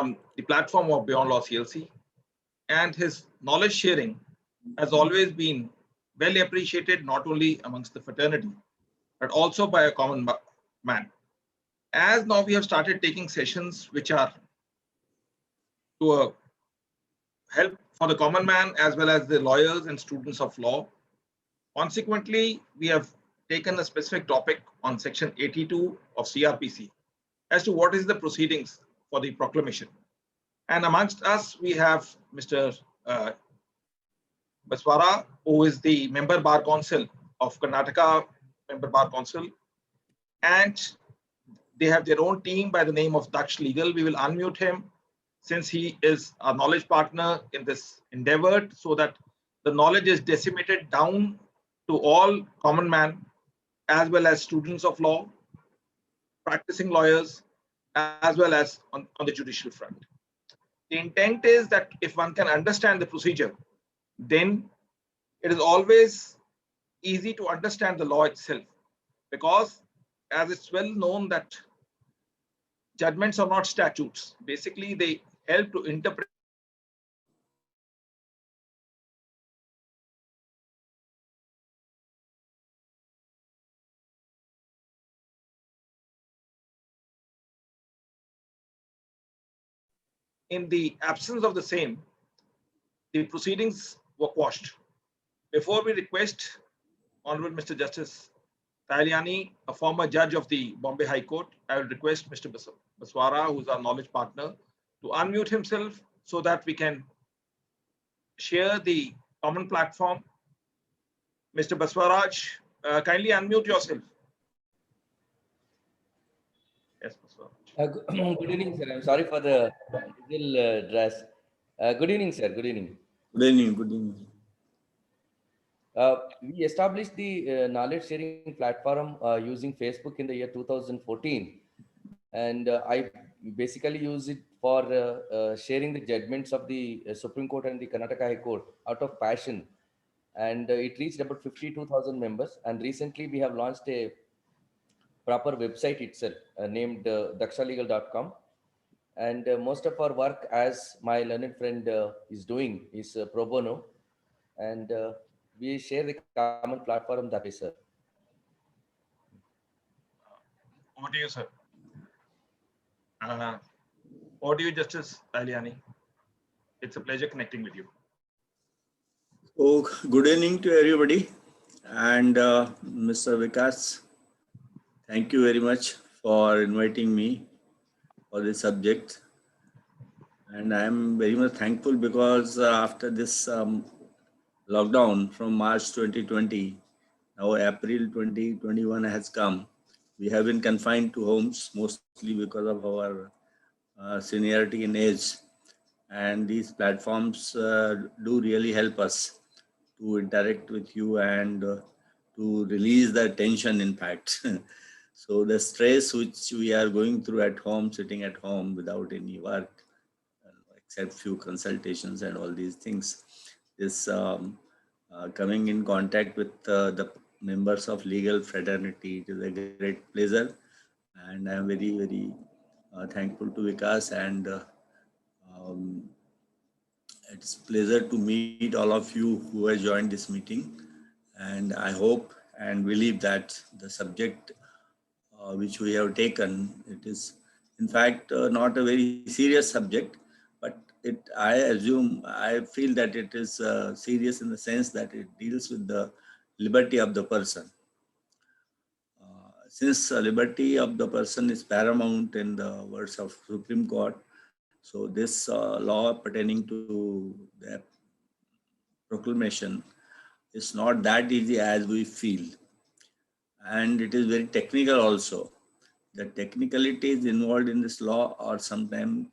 on the platform of Beyond Law CLC, and his knowledge sharing has always been well appreciated, not only amongst the fraternity, but also by a common man. As now we have started taking sessions which are to help for the common man as well as the lawyers and students of law. Consequently, we have taken a specific topic on section 82 of CRPC as to what is the proceedings for the proclamation. And amongst us, we have Mr. Baswara, who is the member bar council of Karnataka, member bar council, and they have their own team by the name of Daksh Legal. We will unmute him since he is a knowledge partner in this endeavor, so that the knowledge is disseminated down to all common man, as well as students of law, practicing lawyers, as well as on the judicial front. The intent is that if one can understand the procedure, then it is always easy to understand the law itself, because as it's well known that judgments are not statutes. Basically, they help to interpret in the absence of the same, the proceedings were quashed. Before we request Honorable Mr. Justice Tahaliyani, a former judge of the Bombay High Court, I will request Mr. Baswara, who is our knowledge partner, to unmute himself so that we can share the common platform. Mr. Baswaraj, kindly unmute yourself. Yes, Baswaraj. Good evening, sir. I'm sorry for the little dress. Good evening, sir. Good evening. Good evening. Good evening. We established the knowledge sharing platform using Facebook in the year 2014. And I basically use it for sharing the judgments of the Supreme Court and the Karnataka High Court out of passion. And it reached about 52,000 members. And recently we have launched a proper website itself named dakshalegal.com. And most of our work, as my learned friend is doing, is pro bono. And we share the common platform that way, sir. Over to you, sir. Over to you, Justice Tahaliyani. It's a pleasure connecting with you. Oh, good evening to everybody. And Mr. Vikas, thank you very much for inviting me for this subject. And I am very much thankful because after this lockdown from March 2020, now April 2021 has come. We have been confined to homes mostly because of our seniority in age. And these platforms do really help us to interact with you and to release the tension, in fact. So the stress which we are going through at home, sitting at home without any work, except few consultations and all these things, is coming in contact with the members of legal fraternity. It is a great pleasure, and I am very, very thankful to Vikas, and it's a pleasure to meet all of you who have joined this meeting. And I hope and believe that the subject which we have taken, it is in fact not a very serious subject, but I feel that it is serious in the sense that it deals with the liberty of the person. Since liberty of the person is paramount in the words of Supreme Court, so this law pertaining to the proclamation is not that easy as we feel. And it is very technical also. The technicalities involved in this law are sometimes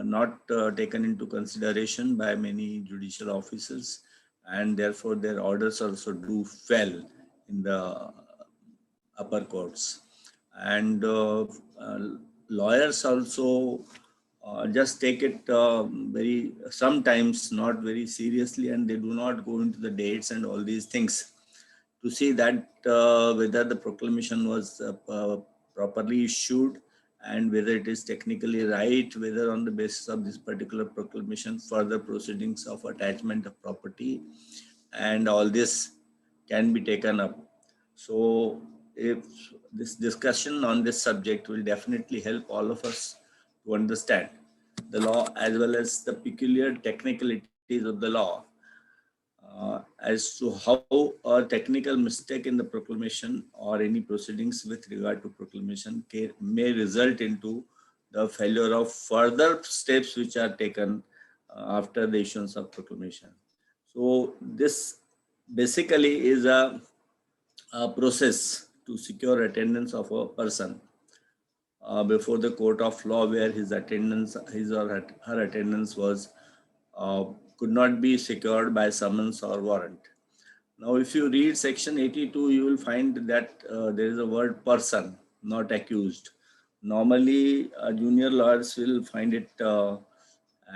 not taken into consideration by many judicial officers, and therefore their orders also do fail in the upper courts. And lawyers also just take it sometimes not very seriously, and they do not go into the dates and all these things to see that whether the proclamation was properly issued and whether it is technically right, whether on the basis of this particular proclamation, further proceedings of attachment of property and all this can be taken up. So if this discussion on this subject will definitely help all of us to understand the law as well as the peculiar technicalities of the law as to how a technical mistake in the proclamation or any proceedings with regard to proclamation may result into the failure of further steps which are taken after the issuance of proclamation. So this basically is a process to secure attendance of a person before the court of law, where his or her attendance was could not be secured by summons or warrant. Now, if you read section 82, you will find that there is a word person, not accused. Normally, junior lawyers will find it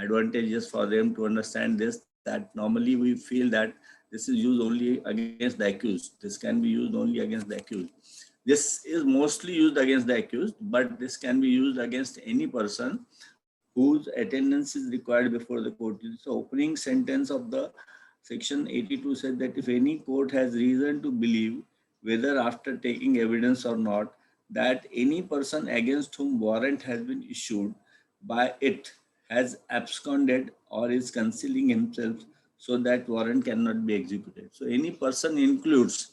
advantageous for them to understand this, that normally we feel that this is used only against the accused. This can be used only against the accused. This is mostly used against the accused, but this can be used against any person whose attendance is required before the court. So opening sentence of the section 82 said that if any court has reason to believe, whether after taking evidence or not, that any person against whom warrant has been issued by it has absconded or is concealing himself so that warrant cannot be executed. So any person includes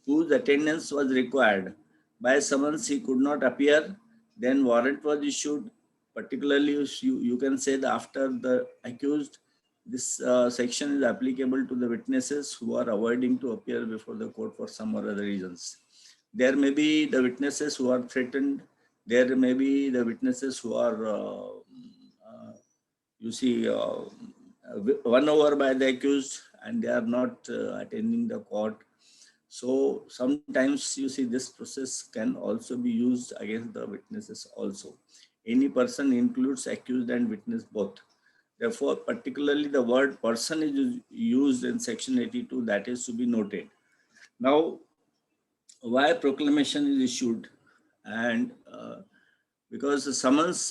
whose attendance was required. By summons he could not appear, then warrant was issued. Particularly, you can say that after the accused, this section is applicable to the witnesses who are avoiding to appear before the court for some or other reasons. There may be the witnesses who are threatened. There may be the witnesses who are, won over by the accused and they are not attending the court. So sometimes you see this process can also be used against the witnesses also. Any person includes accused and witness both. Therefore, particularly the word person is used in section 82, that is to be noted. Now, why proclamation is issued? And because the summons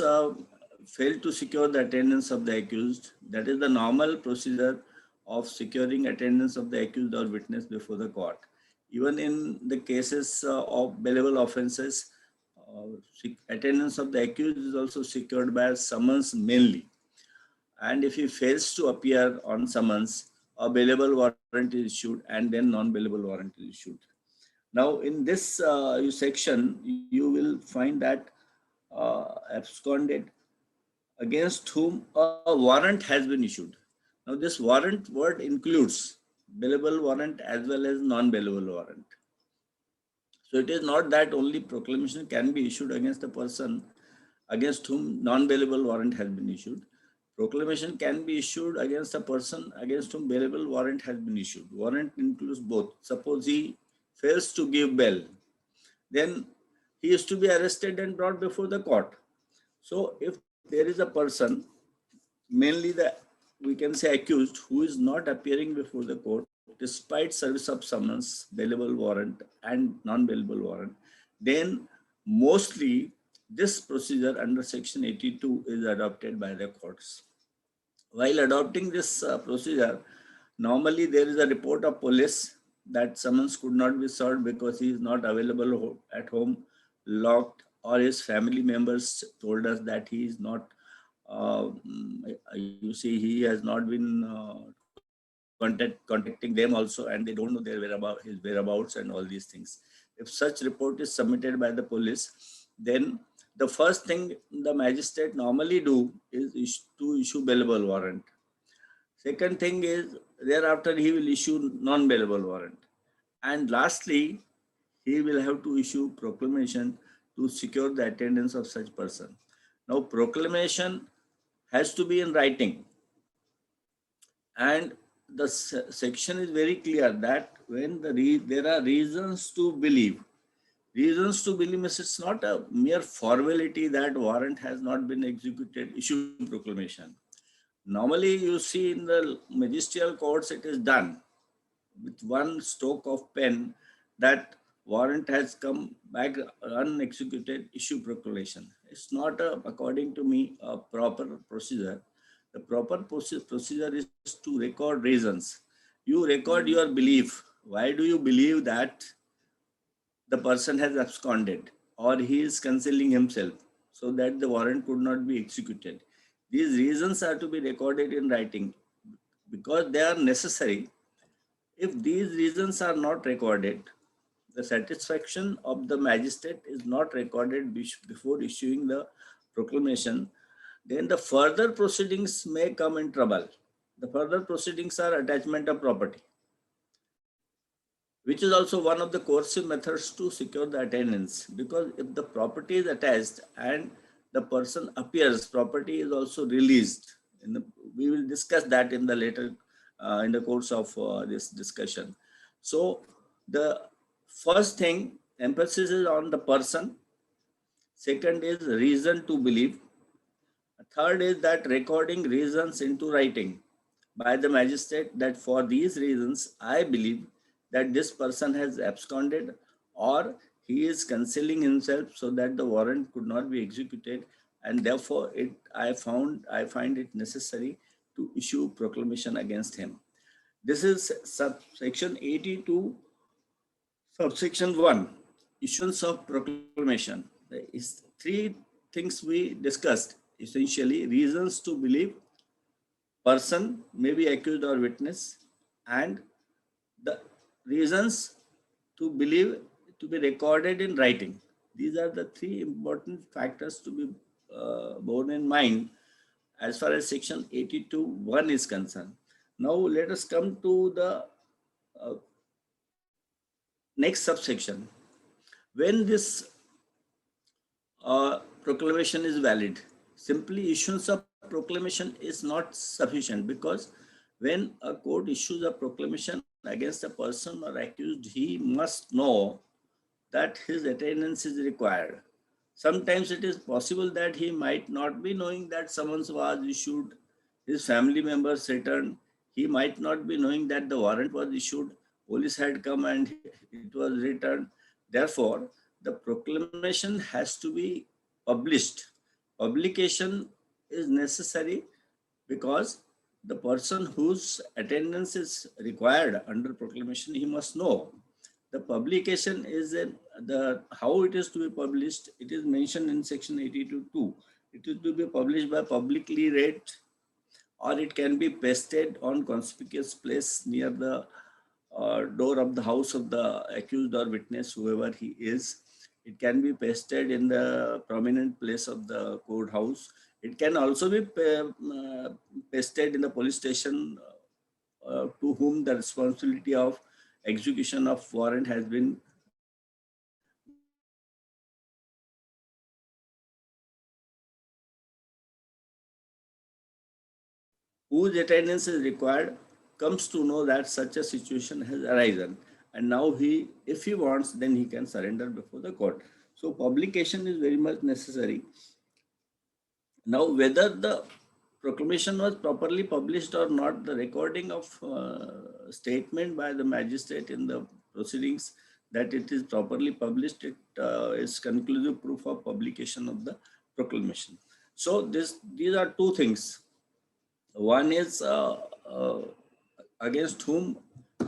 failed to secure the attendance of the accused, that is the normal procedure of securing attendance of the accused or witness before the court. Even in the cases of bailable offences, attendance of the accused is also secured by summons mainly. And if he fails to appear on summons, a bailable warrant is issued and then non-bailable warrant is issued. Now, in this section, you will find that absconded against whom a warrant has been issued. Now, this warrant word includes bailable warrant as well as non-bailable warrant. So it is not that only proclamation can be issued against a person against whom non-bailable warrant has been issued. Proclamation can be issued against a person against whom bailable warrant has been issued. Warrant includes both. Suppose he fails to give bail, then he is to be arrested and brought before the court. So if there is a person, mainly we can say accused, who is not appearing before the court despite service of summons, bailable warrant and non-bailable warrant, then mostly this procedure under section 82 is adopted by the courts. While adopting this procedure, normally there is a report of police that summons could not be served because he is not available at home, locked, or his family members told us that he is not, he has not been contacting them also, and they don't know his whereabouts and all these things. If such report is submitted by the police, then the first thing the magistrate normally do is to issue bailable warrant. Second thing is, thereafter he will issue non-bailable warrant. And lastly, he will have to issue proclamation to secure the attendance of such person. Now, proclamation has to be in writing. And the section is very clear that when there are reasons to believe means it's not a mere formality that warrant has not been executed, issue proclamation. Normally, you see in the magisterial courts, it is done with one stroke of pen that warrant has come back unexecuted, issue proclamation. It's not, according to me, a proper procedure. The proper procedure is to record reasons. You record your belief. Why do you believe that the person has absconded or he is concealing himself so that the warrant could not be executed? These reasons are to be recorded in writing because they are necessary. If these reasons are not recorded, the satisfaction of the magistrate is not recorded before issuing the proclamation, then the further proceedings may come in trouble. The further proceedings are attachment of property, which is also one of the coercive methods to secure the attendance. Because if the property is attached and the person appears, property is also released. We will discuss that in the later, in the course of this discussion. So the first thing, emphasis is on the person. Second is reason to believe. Third is that recording reasons into writing by the magistrate that for these reasons, I believe that this person has absconded or he is concealing himself so that the warrant could not be executed, and therefore I find it necessary to issue proclamation against him. This is subsection 82, subsection 1, issuance of proclamation. There is three things we discussed, essentially reasons to believe, person may be accused or witness, and the reasons to believe to be recorded in writing. These are the three important factors to be borne in mind as far as section 82(1) is concerned. Now let us come to the next subsection. When this proclamation is valid, simply issuance of proclamation is not sufficient, because when a court issues a proclamation against a person or accused, he must know that his attendance is required. Sometimes it is possible that he might not be knowing that summons was issued, his family members returned, he might not be knowing that the warrant was issued, police had come and it was returned. Therefore, the proclamation has to be published. Publication is necessary because the person whose attendance is required under proclamation, he must know. The publication is how it is to be published. It is mentioned in section 82(2). It is to be published by publicly read, or it can be pasted on conspicuous place near the door of the house of the accused or witness, whoever he is. It can be pasted in the prominent place of the courthouse. It can also be pasted in the police station to whom the responsibility of execution of warrant has been given. Where the person whose attendance is required comes to know that such a situation has arisen, and now if he wants, then he can surrender before the court. So publication is very much necessary. Now, whether the proclamation was properly published or not, the recording of statement by the magistrate in the proceedings that it is properly published, it is conclusive proof of publication of the proclamation. So these are two things. One is against whom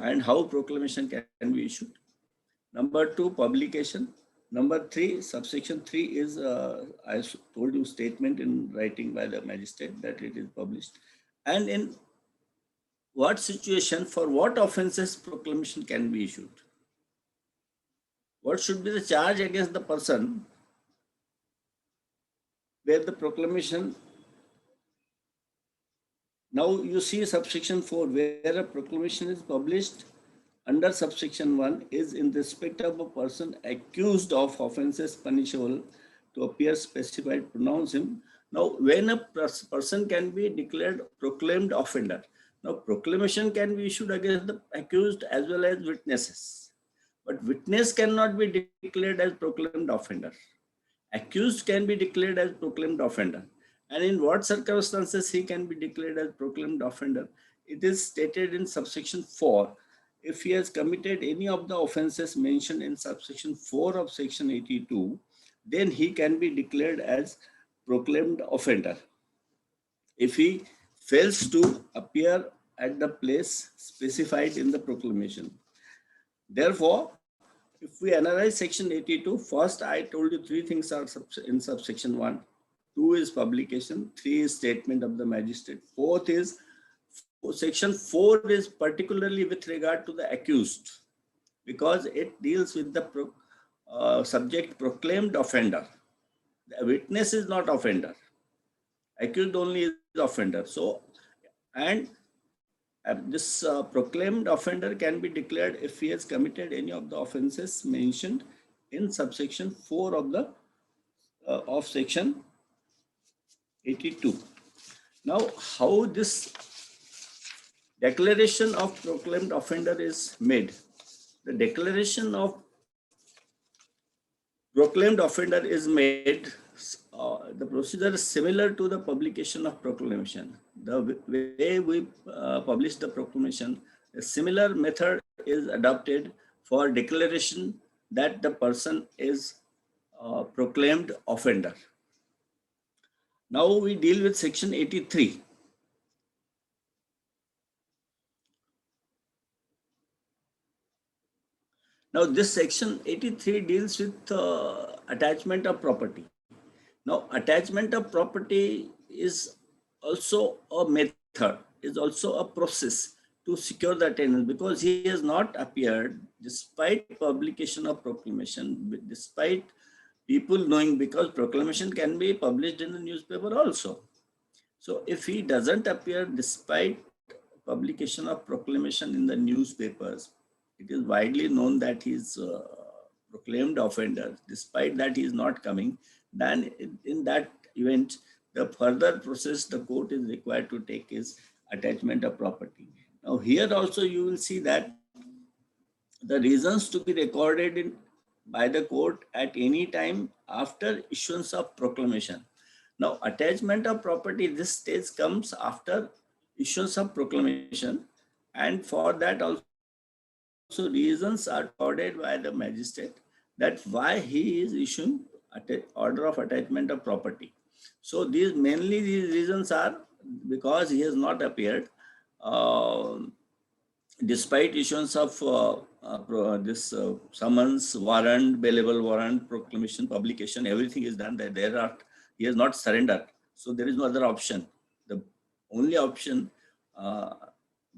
and how proclamation can be issued. Number 2, publication. Number 3, subsection 3 is, I told you, statement in writing by the magistrate that it is published. And in what situation, for what offences proclamation can be issued? What should be the charge against the person where the proclamation? Now you see subsection 4, where a proclamation is published under subsection 1 is in respect of a person accused of offences punishable to appear specified, pronounce him. Now, when a person can be declared proclaimed offender, now proclamation can be issued against the accused as well as witnesses. But witness cannot be declared as proclaimed offender. Accused can be declared as proclaimed offender. And in what circumstances he can be declared as proclaimed offender? It is stated in subsection 4. if he has committed any of the offences mentioned in subsection 4 of section 82, then he can be declared as proclaimed offender. If he fails to appear at the place specified in the proclamation. Therefore, if we analyze section 82, first I told you three things are in subsection 1. 2 is publication, 3 is statement of the magistrate, 4th is section 4 is particularly with regard to the accused, because it deals with the subject proclaimed offender. The witness is not offender. Accused only is offender. So, and this proclaimed offender can be declared if he has committed any of the offences mentioned in subsection 4 of the of section 82. Now, how this declaration of proclaimed offender is made? The declaration of proclaimed offender is made, the procedure is similar to the publication of proclamation. The way we publish the proclamation, a similar method is adopted for declaration that the person is proclaimed offender. Now we deal with section 83. Now this section 83 deals with attachment of property. Now attachment of property is also a method, is also a process to secure the attendance, because he has not appeared despite publication of proclamation, despite people knowing, because proclamation can be published in the newspaper also. So if he doesn't appear despite publication of proclamation in the newspapers, it is widely known that he is proclaimed offender. Despite that he is not coming, then in that event, the further process the court is required to take is attachment of property. Now here also you will see that the reasons to be recorded by the court at any time after issuance of proclamation. Now attachment of property, this stage comes after issuance of proclamation, and for that also reasons are recorded by the magistrate that why he is issuing order of attachment of property. So these reasons are because he has not appeared despite issuance of this summons, warrant, bailable warrant, proclamation, publication, everything is done. He has not surrendered. So there is no other option. The only option, the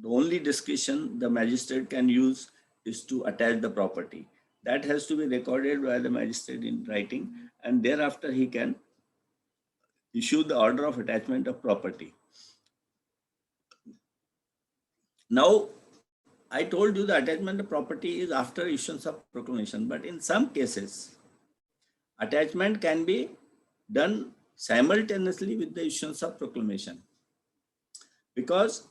only discretion the magistrate can use is to attach the property. That has to be recorded by the magistrate in writing, and thereafter he can issue the order of attachment of property. Now, I told you the attachment of property is after issuance of proclamation, but in some cases, attachment can be done simultaneously with the issuance of proclamation. Because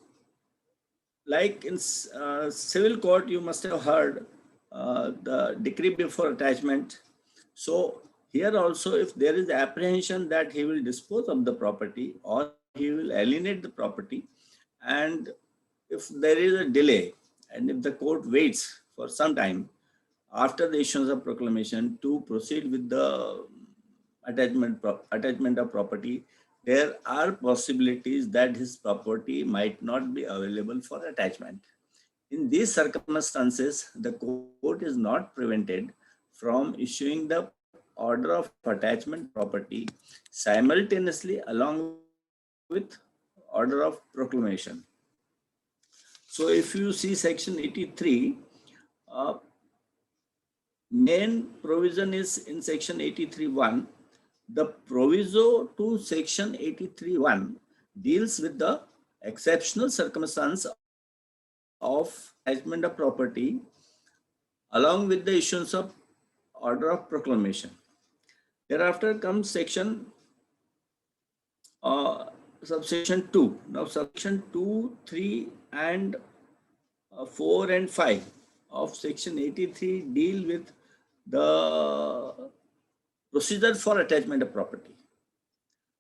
like in civil court, you must have heard the decree before attachment. So here also, if there is apprehension that he will dispose of the property or he will alienate the property, and if there is a delay, and if the court waits for some time after the issuance of proclamation to proceed with the attachment of property, there are possibilities that his property might not be available for attachment. In these circumstances, the court is not prevented from issuing the order of attachment property simultaneously along with order of proclamation. So if you see section 83, main provision is in section 83.1. The proviso to section 83.1 deals with the exceptional circumstance of attachment of property along with the issuance of order of proclamation. Thereafter comes section subsection 2. Now subsection 2, 3 and 4 and 5 of section 83 deal with the procedure for attachment of property.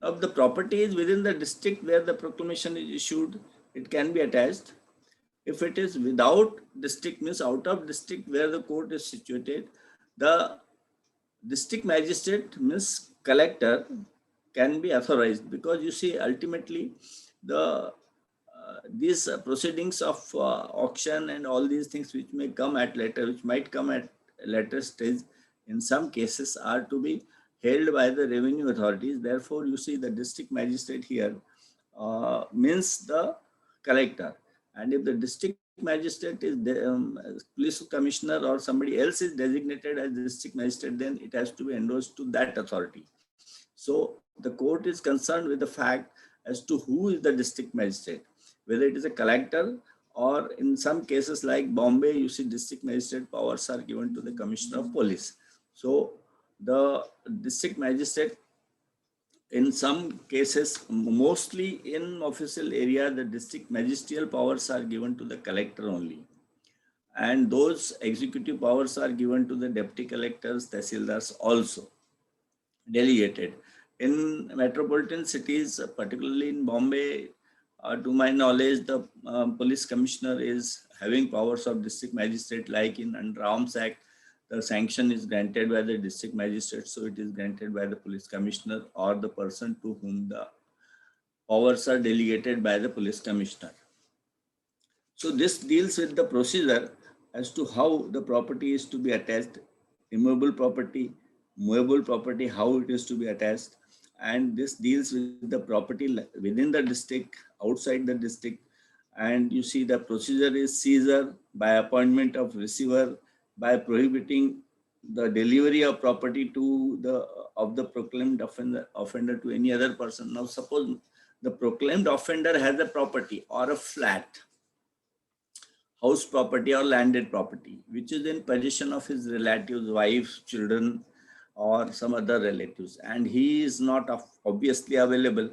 If the property is within the district where the proclamation is issued, it can be attached. if it is without district, means out of district where the court is situated, the district magistrate means collector can be authorized, because you see ultimately the these proceedings of auction and all these things which may come at later, which might come at a later stage, in some cases are to be held by the revenue authorities. Therefore, you see the district magistrate here means the collector. And if the district magistrate is police commissioner or somebody else is designated as district magistrate, then it has to be endorsed to that authority. So the court is concerned with the fact as to who is the district magistrate, whether it is a collector, or in some cases like Bombay, you see district magistrate powers are given to the commissioner of police. So the district magistrate, in some cases, mostly in official area, the district magisterial powers are given to the collector only. And those executive powers are given to the deputy collectors, tehsildars also, delegated. In metropolitan cities, particularly in Bombay, to my knowledge, the police commissioner is having powers of district magistrate, like in under Arms Act, the sanction is granted by the district magistrate, so it is granted by the police commissioner or the person to whom the powers are delegated by the police commissioner. So this deals with the procedure as to how the property is to be attached, immovable property, movable property, how it is to be attached. And this deals with the property within the district, outside the district. And you see the procedure is seizure by appointment of receiver, by prohibiting the delivery of property to the proclaimed offender to any other person. Now suppose the proclaimed offender has a property or a flat, house property or landed property, which is in possession of his relatives, wife, children, or some other relatives, and he is not obviously available.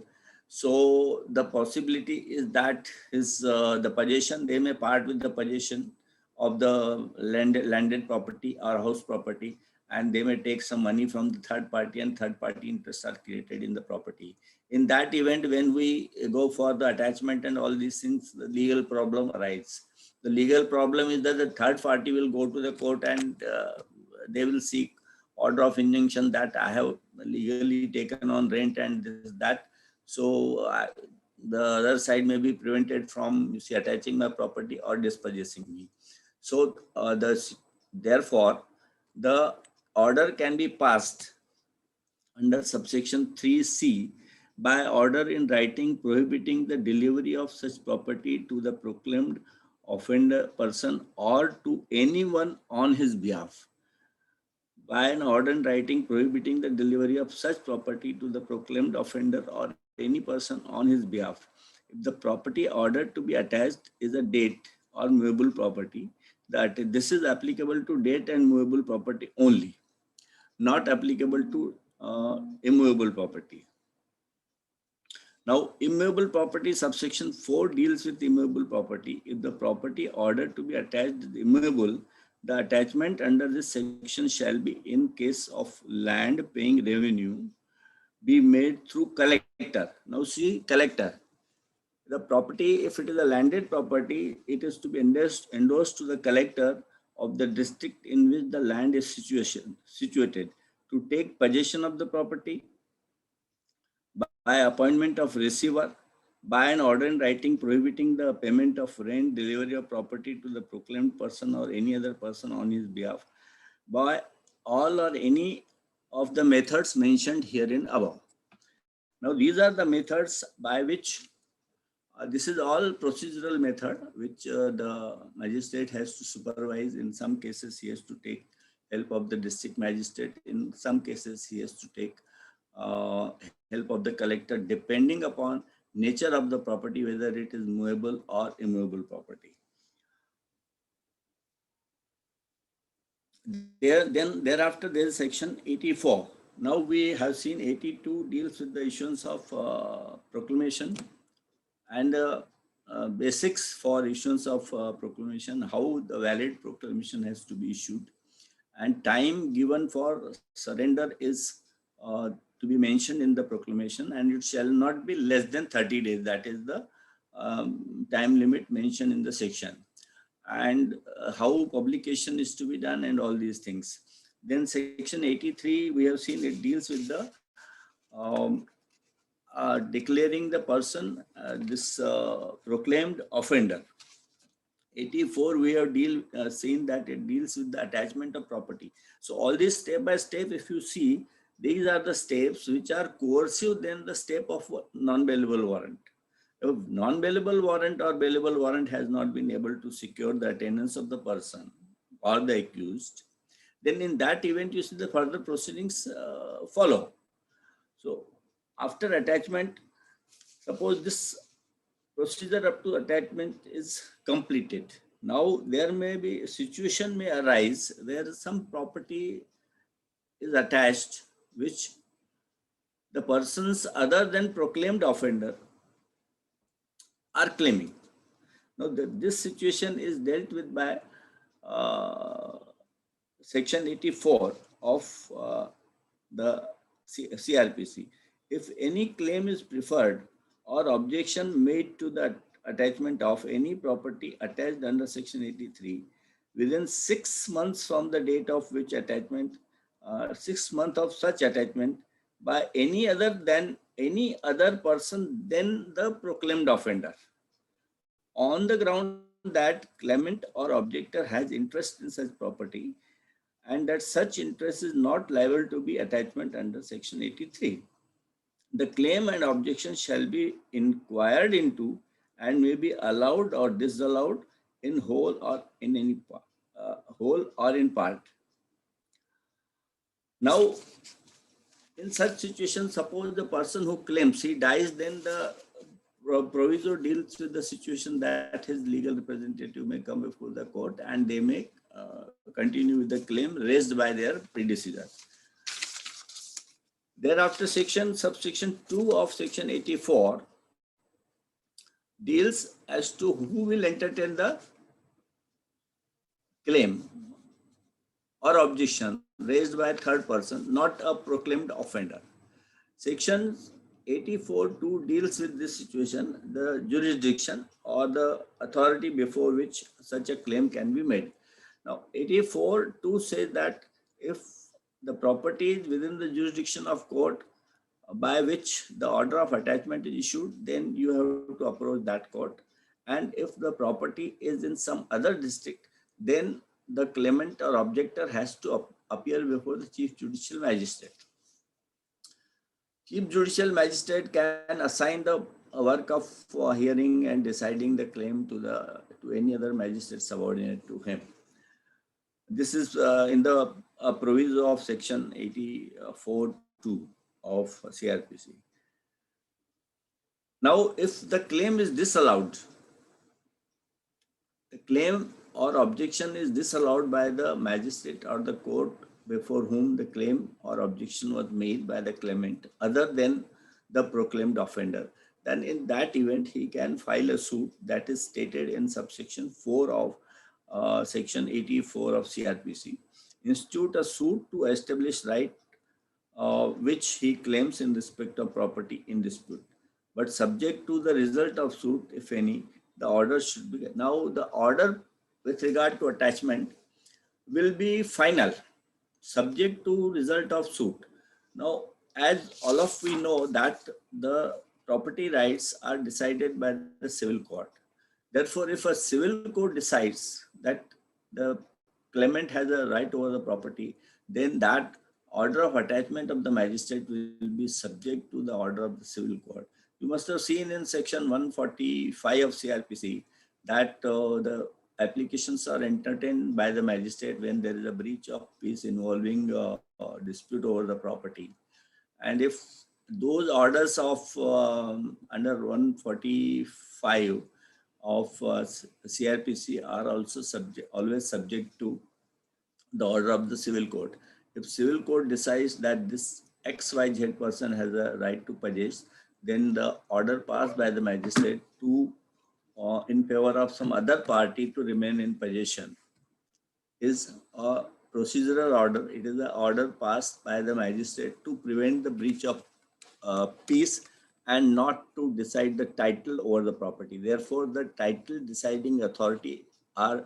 So the possibility is that his the possession, they may part with the possession of the landed property or house property, and they may take some money from the third party, and third party interests are created in the property. In that event, when we go for the attachment and all these things, the legal problem arises. The legal problem is that the third party will go to the court and they will seek order of injunction that I have legally taken on rent and this, that. So the other side may be prevented from, you see, attaching my property or dispossessing me. So therefore, the order can be passed under subsection 3C by order in writing prohibiting the delivery of such property to the proclaimed offender person or to anyone on his behalf. By an order in writing prohibiting the delivery of such property to the proclaimed offender or any person on his behalf. If the property ordered to be attached is a date or movable property, that this is applicable to date and movable property only, not applicable to immovable property. Now, immovable property subsection 4 deals with immovable property. If the property ordered to be attached is immovable, the attachment under this section shall be, in case of land paying revenue, be made through collector. Now see, collector. The property, if it is a landed property, it is to be endorsed to the collector of the district in which the land is situated to take possession of the property by appointment of receiver, by an order in writing prohibiting the payment of rent, delivery of property to the proclaimed person or any other person on his behalf, by all or any of the methods mentioned herein above. Now, these are the methods by which this is all procedural method which the magistrate has to supervise. In some cases, he has to take help of the district magistrate. In some cases, he has to take help of the collector, depending upon nature of the property, whether it is movable or immovable property. Thereafter, there is section 84. Now we have seen 82 deals with the issuance of proclamation and basics for issuance of proclamation, how the valid proclamation has to be issued, and time given for surrender is to be mentioned in the proclamation, and it shall not be less than 30 days. That is the time limit mentioned in the section. and how publication is to be done and all these things. Then section 83, we have seen it deals with the declaring the person this proclaimed offender. 84, we have seen that it deals with the attachment of property. So all this step by step, if you see, these are the steps which are coercive than the step of non-bailable warrant. If non-bailable warrant or bailable warrant has not been able to secure the attendance of the person or the accused, then in that event, you see the further proceedings follow. So after attachment, suppose this procedure up to attachment is completed. Now there may be a situation may arise where some property is attached which the persons other than proclaimed offender are claiming. Now this situation is dealt with by section 84 of the CRPC. If any claim is preferred or objection made to the attachment of any property attached under section 83 within 6 months from the date of which attachment, 6 months of such attachment by any other person than the proclaimed offender, on the ground that claimant or objector has interest in such property and that such interest is not liable to be attachment under section 83. The claim and objection shall be inquired into and may be allowed or disallowed in whole or in any part, whole or in part. Now, in such situation, suppose the person who claims he dies, then the proviso deals with the situation that his legal representative may come before the court and they may continue with the claim raised by their predecessor. Thereafter, subsection 2 of section 84 deals as to who will entertain the claim or objection raised by a third person, not a proclaimed offender. Section 84(2) deals with this situation, the jurisdiction or the authority before which such a claim can be made. Now, 84(2) says that if the property is within the jurisdiction of court by which the order of attachment is issued, then you have to approach that court. And if the property is in some other district, then the claimant or objector has to appear before the Chief Judicial Magistrate. Chief Judicial Magistrate can assign the work of hearing and deciding the claim to any other magistrate subordinate to him. This is in the proviso of section 84(2) of CRPC. Now, if the claim is disallowed, the claim or objection is disallowed by the magistrate or the court before whom the claim or objection was made by the claimant other than the proclaimed offender, then in that event he can file a suit that is stated in subsection 4 of section 84 of CRPC. Institute a suit to establish right which he claims in respect of property in dispute, but subject to the result of suit, if any, the order should be. Now the order with regard to attachment will be final, subject to result of suit. Now, as all of we know that the property rights are decided by the civil court. Therefore, if a civil court decides that the claimant has a right over the property, then that order of attachment of the magistrate will be subject to the order of the civil court. You must have seen in section 145 of CRPC that the applications are entertained by the magistrate when there is a breach of peace involving dispute over the property. And if those orders of under 145 of CRPC are also always subject to the order of the civil court. If civil court decides that this XYZ person has a right to possess, then the order passed by the magistrate to in favor of some other party to remain in possession is a procedural order. It is an order passed by the magistrate to prevent the breach of peace and not to decide the title over the property. Therefore, the title deciding authority are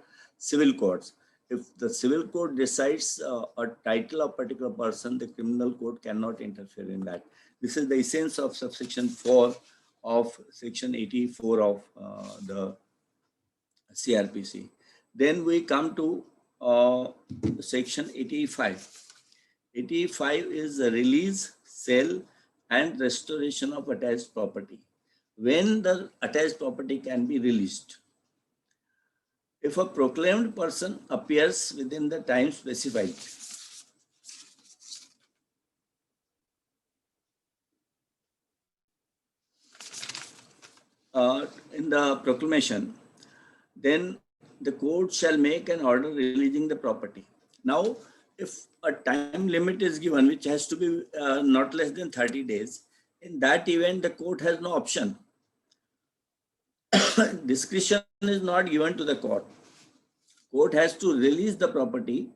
civil courts. If the civil court decides a title of particular person, the criminal court cannot interfere in that. This is the essence of subsection 4 of section 84 of the CRPC. Then we come to section 85. 85 is the release, sale, and restoration of attached property. When the attached property can be released. If a proclaimed person appears within the time specified, in the proclamation, then the court shall make an order releasing the property. Now, if a time limit is given, which has to be not less than 30 days, in that event, the court has no option. Discretion is not given to the court. Court has to release the property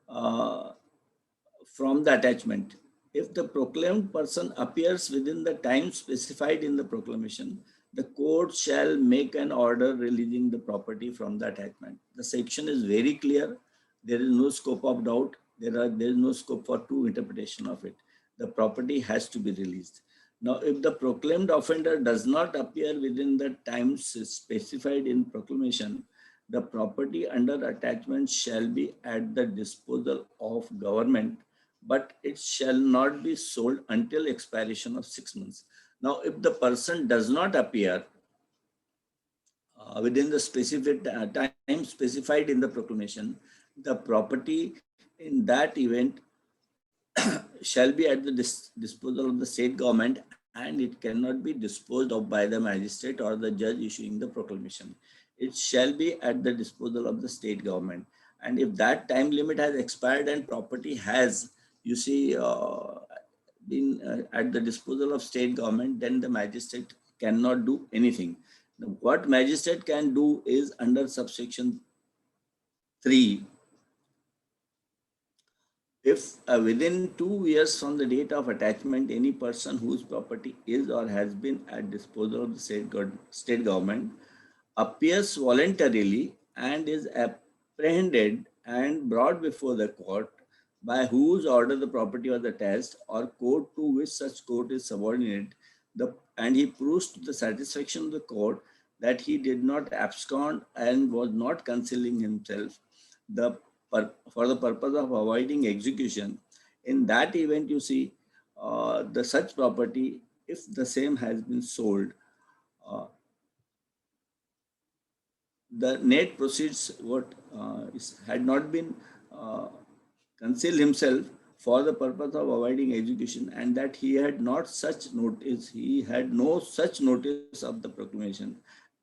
from the attachment. If the proclaimed person appears within the time specified in the proclamation, the court shall make an order releasing the property from the attachment. The section is very clear. There is no scope of doubt. There is no scope for two interpretation of it. The property has to be released. Now, if the proclaimed offender does not appear within the time specified in proclamation, the property under attachment shall be at the disposal of government, but it shall not be sold until expiration of 6 months. Now, if the person does not appear within the specific time specified in the proclamation, the property in that event shall be at the disposal of the state government, and it cannot be disposed of by the magistrate or the judge issuing the proclamation. It shall be at the disposal of the state government. And if that time limit has expired and property has, you see, been at the disposal of state government, then the magistrate cannot do anything. Now, what magistrate can do is under subsection 3, if within 2 years from the date of attachment, any person whose property is or has been at disposal of the state government appears voluntarily and is apprehended and brought before the court by whose order the property was attached or court to which such court is subordinate, and he proves to the satisfaction of the court that he did not abscond and was not concealing himself for the purpose of avoiding execution. In that event, you see, the such property, if the same has been sold, the net proceeds had not been concealed himself for the purpose of avoiding execution, and that he had not such notice, he had no such notice of the proclamation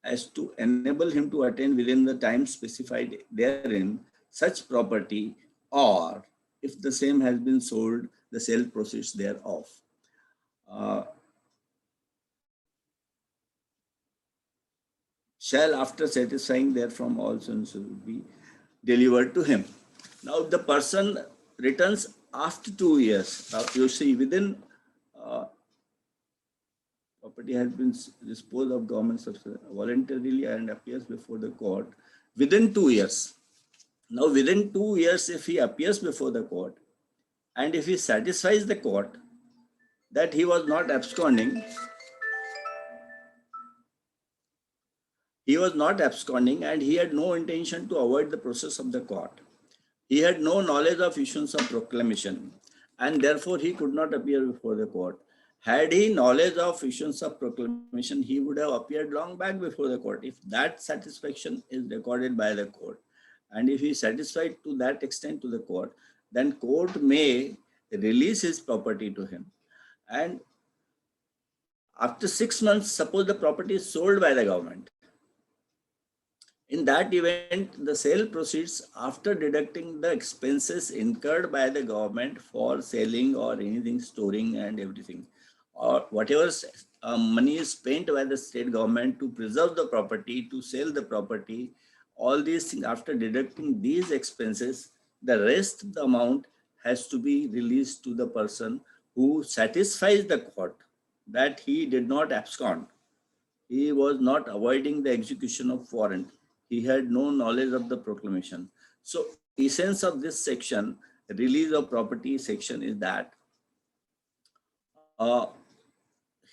as to enable him to attend within the time specified therein such property, or if the same has been sold, the sale proceeds thereof. Shall after satisfying therefrom also be delivered to him. Now, if the person returns after 2 years, you see, within property has been disposed of government voluntarily and appears before the court within 2 years. Now, within 2 years, if he appears before the court and if he satisfies the court that he was not absconding, and he had no intention to avoid the process of the court. He had no knowledge of issuance of proclamation, and therefore he could not appear before the court. Had he knowledge of issuance of proclamation, he would have appeared long back before the court. If that satisfaction is recorded by the court, and if he is satisfied to that extent to the court, then court may release his property to him. And after 6 months, suppose the property is sold by the government. In that event, the sale proceeds after deducting the expenses incurred by the government for selling or anything, storing and everything, or whatever money is spent by the state government to preserve the property, to sell the property, all these things, after deducting these expenses, the rest of the amount has to be released to the person who satisfies the court that he did not abscond. He was not avoiding the execution of warrant. he had no knowledge of the proclamation. So essence of this section, release of property section, is that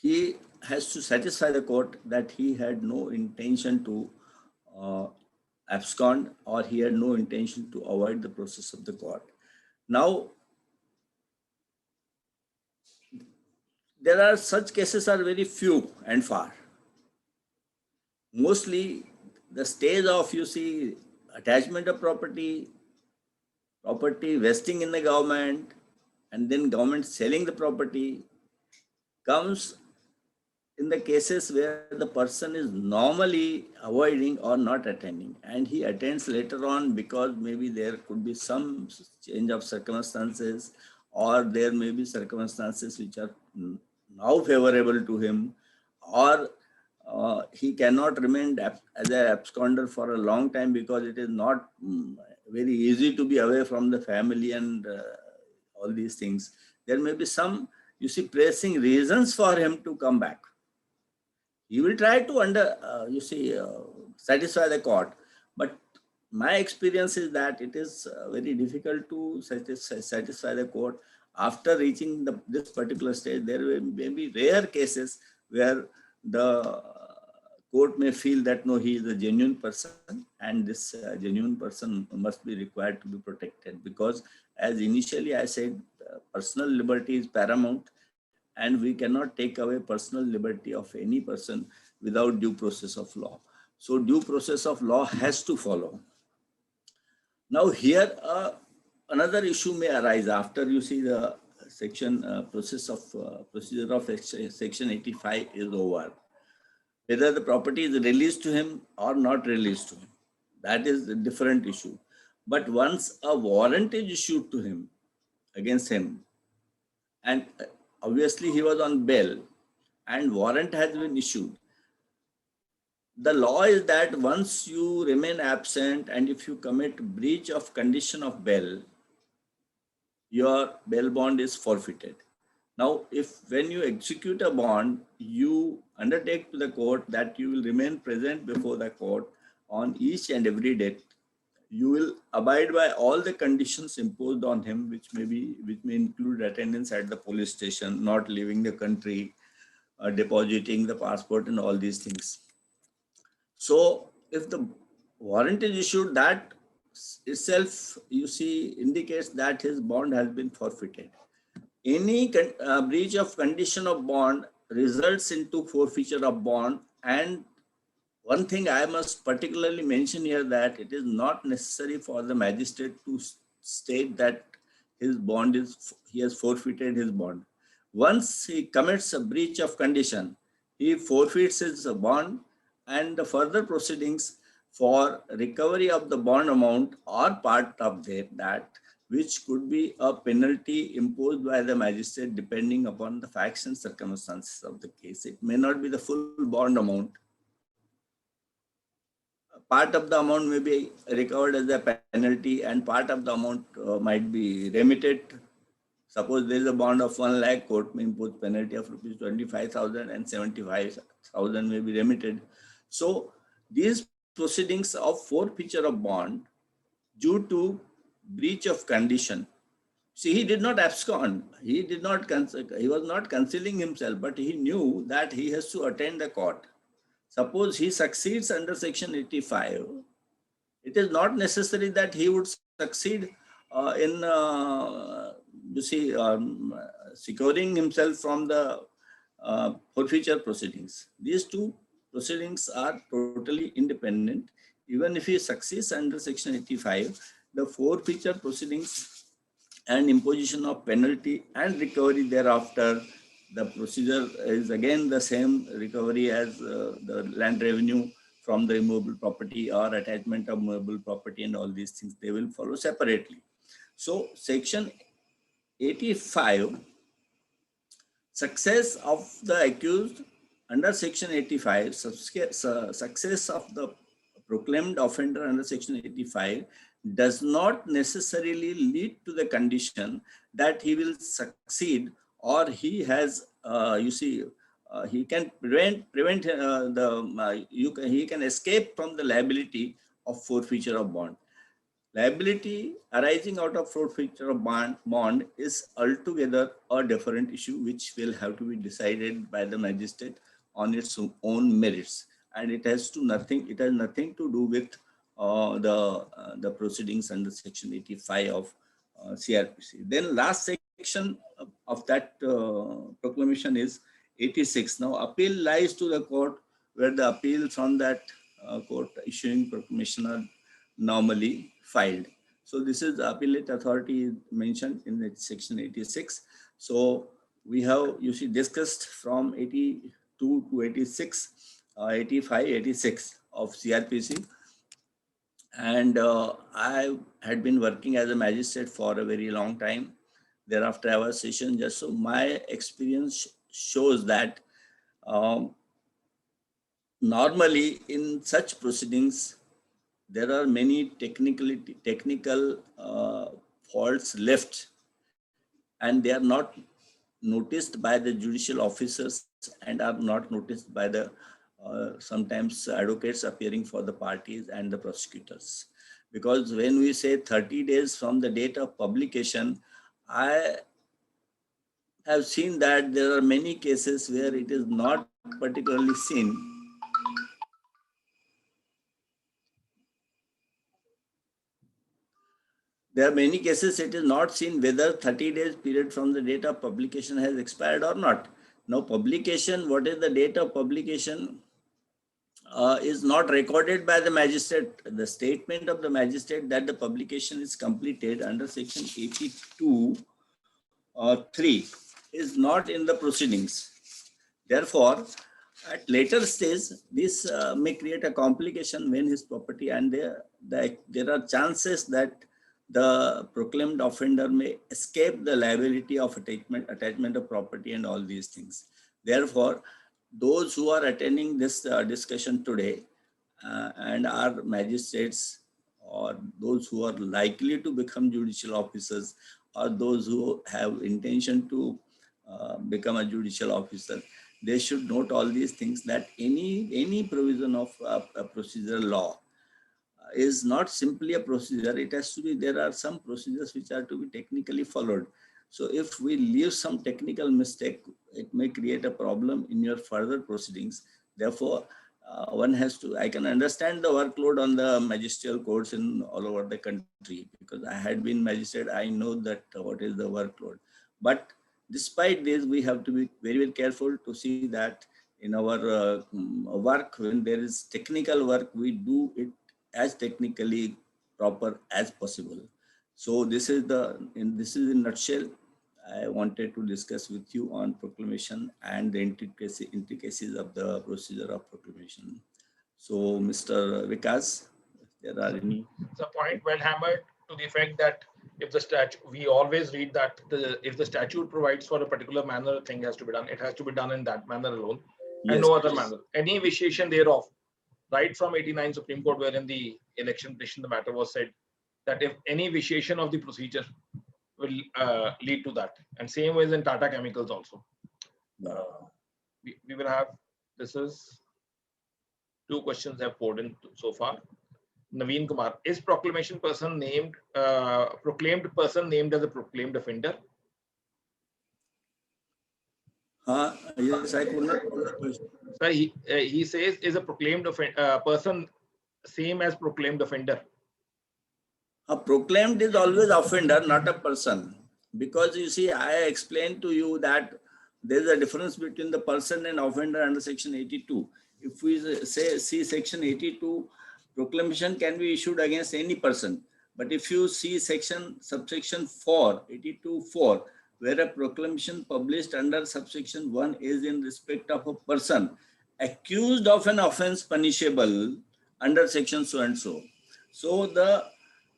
he has to satisfy the court that he had no intention to uh, abscond, or he had no intention to avoid the process of the court. Now, there are such cases are very few and far. Mostly the stage of, you see, attachment of property, property vesting in the government, and then government selling the property comes in the cases where the person is normally avoiding or not attending, and he attends later on because maybe there could be some change of circumstances, or there may be circumstances which are now favorable to him, or he cannot remain as an absconder for a long time because it is not very easy to be away from the family and all these things. There may be some, you see, pressing reasons for him to come back. He will try to satisfy the court, but my experience is that it is very difficult to satisfy the court after reaching this particular stage. There may be rare cases where the court may feel that no, he is a genuine person, and this genuine person must be required to be protected, because as initially I said, personal liberty is paramount, and we cannot take away personal liberty of any person without due process of law. So due process of law has to follow. Now here another issue may arise after, you see, the section procedure of section 85 is over. Whether the property is released to him or not released to him, that is a different issue. But once a warrant is issued to him, against him, and obviously he was on bail and warrant has been issued, the law is that once you remain absent and if you commit breach of condition of bail, your bail bond is forfeited. Now, if when you execute a bond, you undertake to the court that you will remain present before the court on each and every date, you will abide by all the conditions imposed on him, which may include attendance at the police station, not leaving the country, depositing the passport, and all these things. So if the warrant is issued, that itself, you see, indicates that his bond has been forfeited. Any breach of condition of bond results into forfeiture of bond. And one thing I must particularly mention here, that it is not necessary for the magistrate to state that his bond is, he has forfeited his bond. Once he commits a breach of condition, he forfeits his bond, and the further proceedings for recovery of the bond amount are part of that, which could be a penalty imposed by the magistrate depending upon the facts and circumstances of the case. It may not be the full bond amount. Part of the amount may be recovered as a penalty, and part of the amount might be remitted. Suppose there is a bond of 1 lakh, court may impose penalty of rupees 25,000 and 75,000 may be remitted. So these proceedings of forfeiture of bond due to breach of condition. See, he did not abscond. He was not concealing himself, but he knew that he has to attend the court. Suppose he succeeds under section 85, it is not necessary that he would succeed in securing himself from the forfeiture proceedings. These two proceedings are totally independent. Even if he succeeds under section 85, the forfeiture proceedings and imposition of penalty and recovery thereafter, the procedure is again the same recovery as the land revenue from the immovable property or attachment of movable property, and all these things, they will follow separately. So section 85, success of the accused under section 85, success of the proclaimed offender under section 85 does not necessarily lead to the condition that he will succeed or he has, he can prevent he can escape from the liability of forfeiture of bond. Liability arising out of forfeiture of bond is altogether a different issue, which will have to be decided by the magistrate on its own merits, and it has nothing to do with the proceedings under Section 85 of CRPC. Then last section of that proclamation is 86. Now appeal lies to the court, where the appeals from that court issuing proclamation are normally filed. So this is the appellate authority mentioned in the Section 86. So we have, you see, discussed from 82 to 86, 85, 86 of CRPC. And I had been working as a magistrate for a very long time. Thereafter, I was session judge. So my experience shows that normally in such proceedings, there are many technical faults left, and they are not noticed by the judicial officers and are not noticed by the sometimes advocates appearing for the parties and the prosecutors. Because when we say 30 days from the date of publication, I have seen that there are many cases where it is not particularly seen. There are many cases it is not seen whether 30 days period from the date of publication has expired or not. Now publication, what is the date of publication is not recorded by the magistrate. The statement of the magistrate that the publication is completed under Section 82 3 is not in the proceedings. Therefore, at later stage, this may create a complication when his property, and there are chances that the proclaimed offender may escape the liability of attachment of property and all these things. Therefore, those who are attending this discussion today and are magistrates, or those who are likely to become judicial officers, or those who have intention to become a judicial officer, they should note all these things, that any provision of a procedural law is not simply a procedure. It has to be, there are some procedures which are to be technically followed. So if we leave some technical mistake, it may create a problem in your further proceedings. Therefore, one has to, I can understand the workload on the magisterial courts in all over the country, because I had been magistrate. I know that what is the workload. But despite this, we have to be very, very careful to see that in our work, when there is technical work, we do it as technically proper as possible. So this is in a nutshell I wanted to discuss with you on proclamation and the intricacies of the procedure of proclamation. So Mr. Vikas, if there are any. It's a point well hammered, to the effect that if the statute, we always read that if the statute provides for a particular manner, a thing has to be done, it has to be done in that manner alone, and no other manner. Any vitiation thereof, right from 89 Supreme Court, where in the election petition the matter was said that if any vitiation of the procedure will lead to that. And same way in Tata Chemicals also. We will have, this is 2 questions have poured in so far. Naveen Kumar, is proclamation person named, proclaimed person named as a proclaimed offender? Yes, I could not follow the question. Sir, he says, is a proclaimed person same as proclaimed offender? A proclaimed is always offender, not a person. Because you see, I explained to you that there is a difference between the person and offender under Section 82. If we see Section 82, proclamation can be issued against any person. But if you see subsection 4, 82(4), where a proclamation published under subsection 1 is in respect of a person accused of an offense punishable under section so and so. So the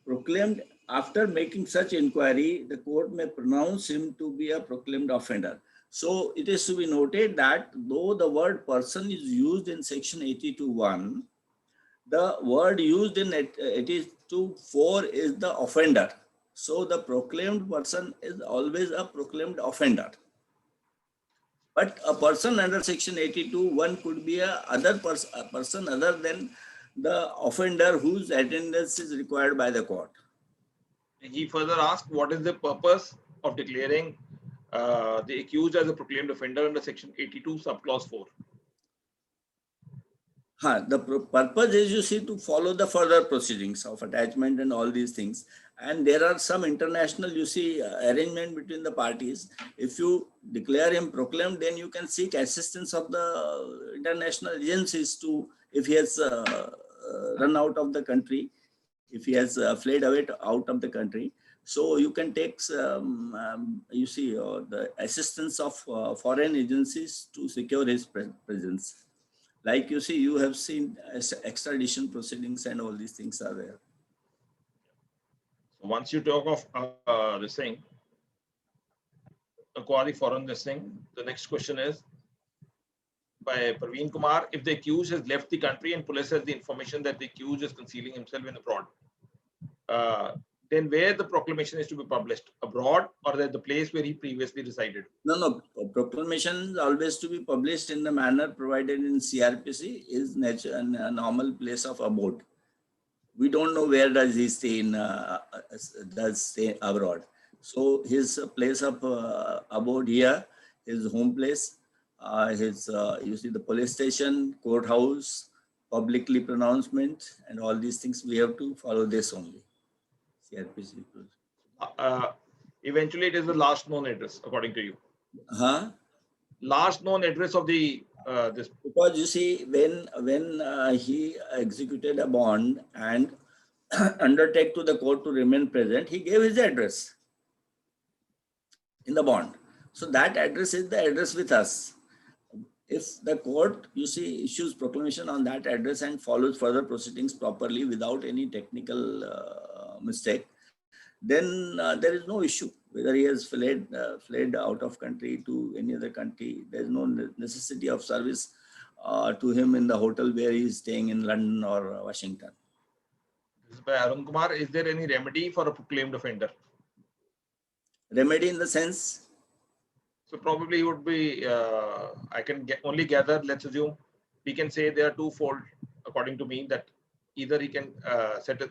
proclaimed, after making such inquiry, the court may pronounce him to be a proclaimed offender. So it is to be noted that though the word person is used in section 82(1), the word used in 82(4) is the offender. So the proclaimed person is always a proclaimed offender. But a person under section 82, one could be a person other than the offender whose attendance is required by the court. He further asked, what is the purpose of declaring the accused as a proclaimed offender under section 82 subclause 4? The purpose is, you see, to follow the further proceedings of attachment and all these things. And there are some international, you see, arrangement between the parties. If you declare him proclaimed, then you can seek assistance of the international agencies to, if he has run out of the country, if he has fled away out of the country. So you can take, you see, the assistance of foreign agencies to secure his presence. Like you see, you have seen extradition proceedings and all these things are there. So once you talk of this thing, acquiring foreign this thing, the next question is by Praveen Kumar. If the accused has left the country and police has the information that the accused is concealing himself in abroad, then where the proclamation is to be published, abroad or at the place where he previously resided? No. Proclamation is always to be published in the manner provided in CRPC, is a normal place of abode. We don't know where does he stay in, does stay abroad. So his place of abode here, his home place, his, you see, the police station, courthouse, publicly pronouncement, and all these things, we have to follow this only. CRPC. Eventually, it is the last known address, according to you. Last known address of the this. Because you see, when he executed a bond and undertake to the court to remain present, he gave his address in the bond. So that address is the address with us. If the court, you see, issues proclamation on that address and follows further proceedings properly without any technical mistake, then there is no issue. Whether he has fled out of country to any other country, there is no necessity of service to him in the hotel where he is staying in London or Washington. This is by Arun Kumar. Is there any remedy for a proclaimed offender? Remedy in the sense? So probably would be, I can only gather, let's assume, we can say there are twofold, according to me, that either he can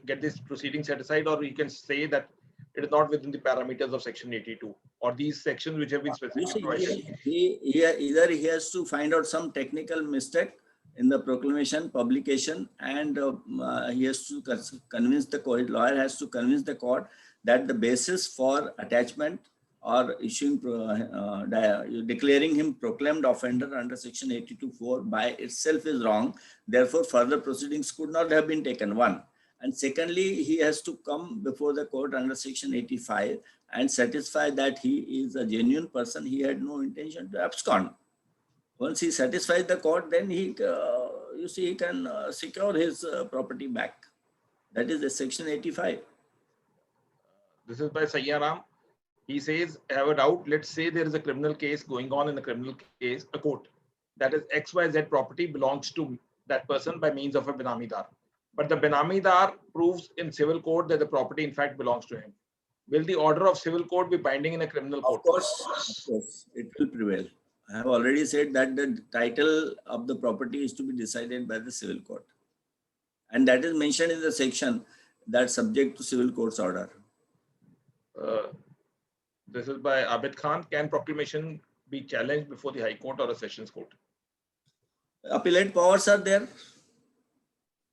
get this proceeding set aside, or he can say that it is not within the parameters of section 82 or these sections which have been specifically provided. Either he has to find out some technical mistake in the proclamation publication, and he has to convince the court, lawyer has to convince the court that the basis for attachment or issuing, declaring him proclaimed offender under section 82(4) by itself is wrong. Therefore, further proceedings could not have been taken, one. And secondly, he has to come before the court under section 85 and satisfy that he is a genuine person. He had no intention to abscond. Once he satisfies the court, then he, you see, he can secure his property back. That is the section 85. This is by Sayyaram. He says, I have a doubt. Let's say there is a criminal case going on in a criminal case, a court. That is XYZ property belongs to that person by means of a Benamidar. But the Benamidar proves in civil court that the property in fact belongs to him. Will the order of civil court be binding in a criminal court? Of course, it will prevail. I have already said that the title of the property is to be decided by the civil court. And that is mentioned in the section that subject to civil court's order. This is by Abid Khan. Can proclamation be challenged before the High Court or a Sessions Court? Appellate powers are there.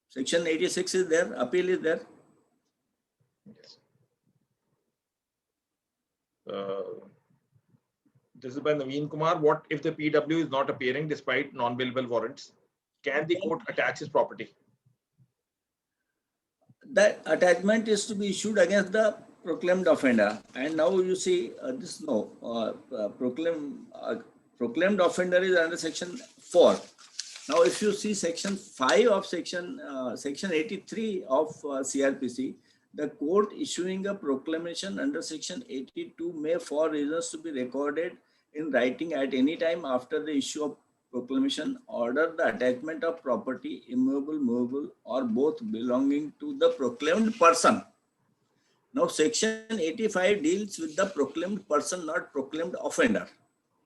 Section 86 is there. Appeal is there. Yes. This is by Naveen Kumar. What if the PW is not appearing despite non-bailable warrants? Can the court attach his property? The attachment is to be issued against the proclaimed offender. And now you see proclaimed offender is under section 4. Now, if you see section 5 of section 83 of CRPC, the court issuing a proclamation under section 82 may, for reasons to be recorded in writing at any time after the issue of proclamation, order the attachment of property, immovable, movable, or both belonging to the proclaimed person. Now, section 85 deals with the proclaimed person, not proclaimed offender.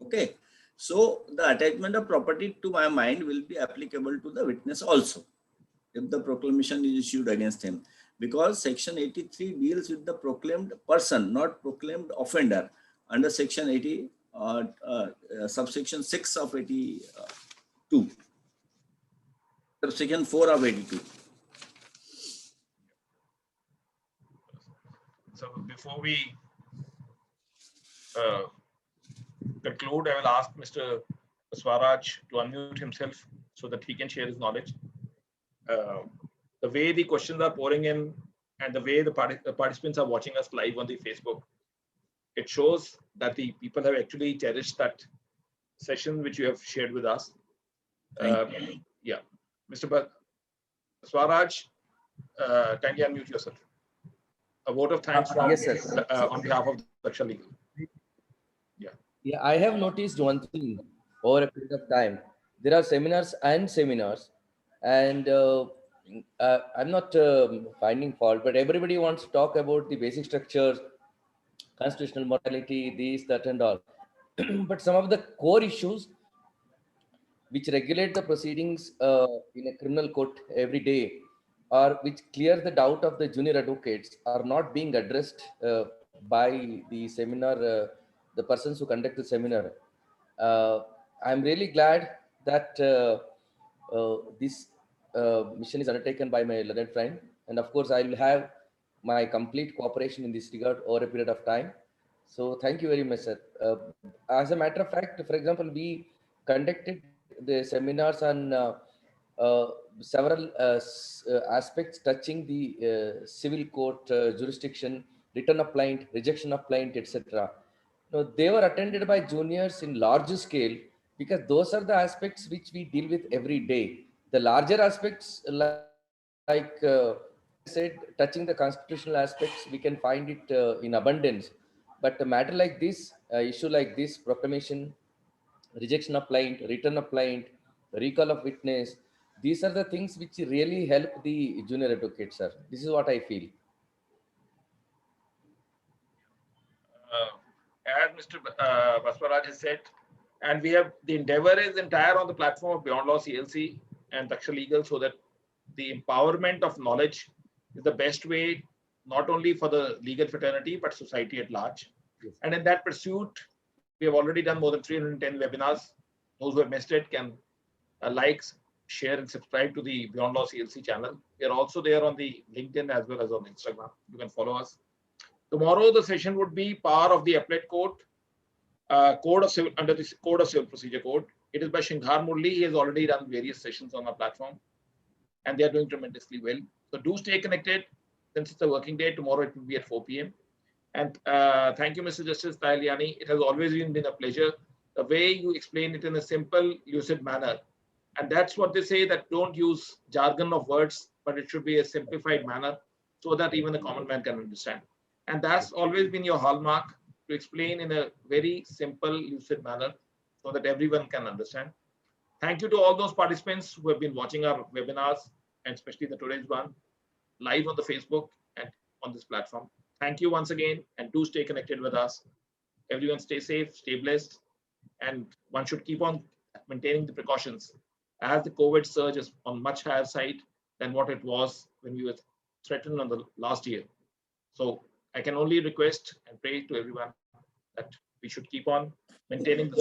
Okay. So the attachment of property to my mind will be applicable to the witness also, if the proclamation is issued against him, because section 83 deals with the proclaimed person, not proclaimed offender, under section 80 subsection 6 of 82, subsection 4 of 82. So before we conclude, I will ask Mr. Swaraj to unmute himself so that he can share his knowledge. The way the questions are pouring in and the way the participants are watching us live on the Facebook, it shows that the people have actually cherished that session which you have shared with us. Yeah, Mr. Swaraj, kindly unmute yourself. A vote of thanks from Yes, sir. on behalf of Daksha Legal. Yeah, I have noticed one thing over a period of time. There are seminars and seminars, and I'm not finding fault, but everybody wants to talk about the basic structures, constitutional morality, this, that, and all. But some of the core issues which regulate the proceedings in a criminal court every day, or which clear the doubt of the junior advocates, are not being addressed by the seminar, the persons who conduct the seminar. I'm really glad that this mission is undertaken by my learned friend, and of course, I will have my complete cooperation in this regard over a period of time. So, thank you very much, sir. As a matter of fact, for example, we conducted the seminars on several aspects touching the civil court jurisdiction, return of plaint, rejection of plaint, etc. No, they were attended by juniors in large scale because those are the aspects which we deal with every day. The larger aspects, like said, touching the constitutional aspects, we can find it in abundance. But a matter like this, issue like this, proclamation, rejection of plaint, return of plaint, recall of witness, these are the things which really help the junior advocate, sir. This is what I feel. As Mr. Baswaraj has said, and we have the endeavor is entire on the platform of Beyond Law CLC and Daksha Legal, so that the empowerment of knowledge is the best way, not only for the legal fraternity, but society at large. Yes. And in that pursuit, we have already done more than 310 webinars. Those who have missed it can like, share, and subscribe to the Beyond Law CLC channel. We are also there on the LinkedIn as well as on Instagram. You can follow us. Tomorrow, the session would be power of the appellate court, under the Code of Civil Procedure Code. It is by Shinghar Murli. He has already done various sessions on our platform, and they are doing tremendously well. So do stay connected. Since it's a working day, tomorrow it will be at 4 p.m. And thank you, Mr. Justice Tahaliyani. It has always been a pleasure. The way you explain it in a simple, lucid manner. And that's what they say, that don't use jargon of words, but it should be a simplified manner so that even the common man can understand. And that's always been your hallmark, to explain in a very simple, lucid manner so that everyone can understand. Thank you to all those participants who have been watching our webinars, and especially the today's one, live on the Facebook and on this platform. Thank you once again, and do stay connected with us. Everyone stay safe, stay blessed, and one should keep on maintaining the precautions, as the COVID surge is on much higher side than what it was when we were threatened on the last year. So I can only request and pray to everyone that we should keep on maintaining the